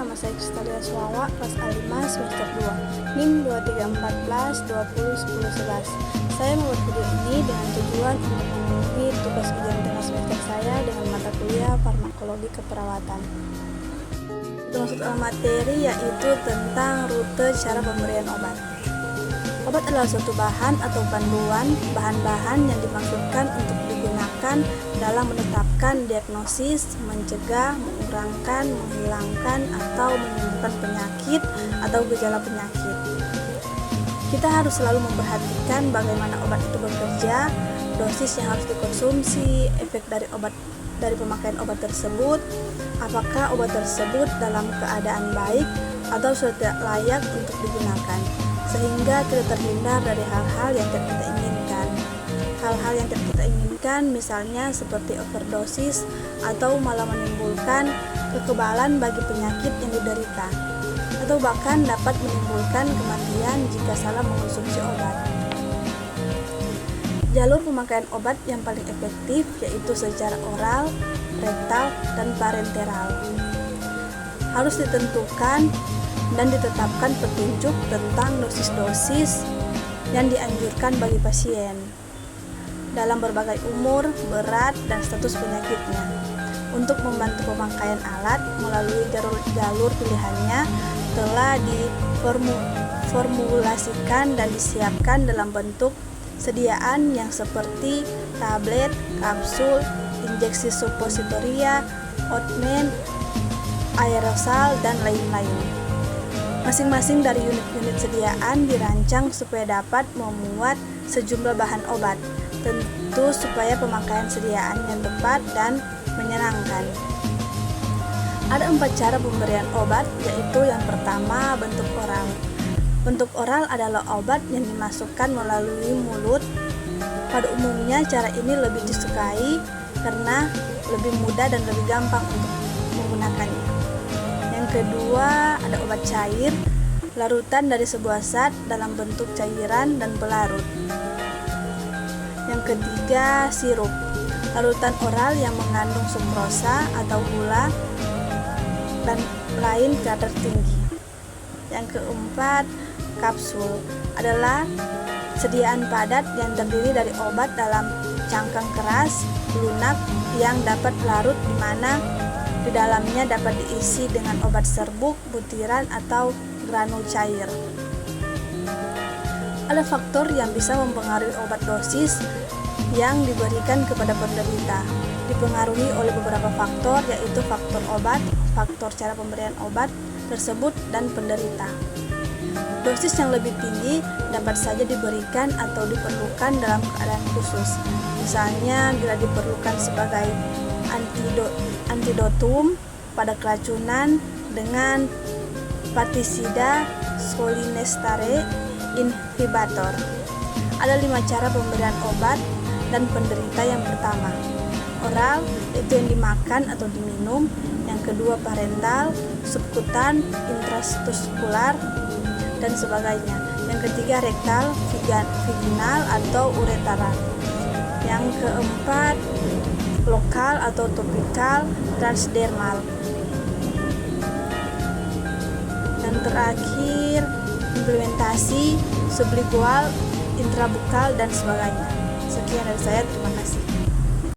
nama saya Kristalia Suawa, kelas A5 semester 2, NIM 2314201011. Saya membuat video ini dengan tujuan untuk memenuhi tugas ujian tengah semester saya dengan mata kuliah farmakologi keperawatan. Termasuk dalam materi yaitu tentang rute cara pemberian obat. Obat adalah suatu bahan atau panduan bahan-bahan yang dimaksudkan untuk digunakan dalam menetapkan diagnosis, mencegah, mengurangkan, menghilangkan, atau menyembuhkan penyakit atau gejala penyakit. Kita harus selalu memperhatikan bagaimana obat itu bekerja, dosis yang harus dikonsumsi, efek dari pemakaian obat tersebut, apakah obat tersebut dalam keadaan baik atau sudah tidak layak untuk digunakan, sehingga tidak terhindar dari hal-hal yang tidak kita inginkan. Hal-hal yang tidak kita inginkan misalnya seperti overdosis atau malah menimbulkan kekebalan bagi penyakit yang diderita, atau bahkan dapat menimbulkan kematian jika salah mengonsumsi obat. Jalur pemakaian obat yang paling efektif yaitu secara oral, rektal, dan parenteral. Harus ditentukan dan ditetapkan petunjuk tentang dosis-dosis yang dianjurkan bagi pasien dalam berbagai umur, berat, dan status penyakitnya. Untuk membantu pemakaian alat melalui jalur pilihannya telah diformulasikan dan disiapkan dalam bentuk sediaan yang seperti tablet, kapsul, injeksi suppositoria, ointment, aerosol, dan lain-lain. Masing-masing dari unit-unit sediaan dirancang supaya dapat memuat sejumlah bahan obat, tentu supaya pemakaian sediaan yang tepat dan menyenangkan. Ada 4 cara pemberian obat, yaitu yang pertama bentuk oral. Bentuk oral adalah obat yang dimasukkan melalui mulut. Pada umumnya cara ini lebih disukai karena lebih mudah dan lebih gampang untuk menggunakannya. Yang kedua ada obat cair, larutan dari sebuah zat dalam bentuk cairan dan pelarut. Yang ketiga sirup, larutan oral yang mengandung sukrosa atau gula dan lain kadar tinggi. Yang keempat kapsul adalah sediaan padat yang terdiri dari obat dalam cangkang keras, lunak yang dapat larut di mana di dalamnya dapat diisi dengan obat serbuk, butiran, atau granul cair. Ada faktor yang bisa mempengaruhi obat dosis yang diberikan kepada penderita. Dipengaruhi oleh beberapa faktor, yaitu faktor obat, faktor cara pemberian obat tersebut, dan penderita. Dosis yang lebih tinggi dapat saja diberikan atau diperlukan dalam keadaan khusus. Misalnya bila diperlukan sebagai antidotum pada keracunan dengan partisida cholinesterase inhibitor. Ada 5 cara pemberian obat dan penderita. Yang pertama, oral, yaitu yang dimakan atau diminum. Yang kedua, parental, subkutan, intramuskular, dan sebagainya. Yang ketiga, rektal, vaginal, atau ureteral. Yang keempat, lokal atau topikal, transdermal. Dan terakhir, implementasi, sublingual, intrabukal, dan sebagainya. Sekian dari saya, terima kasih.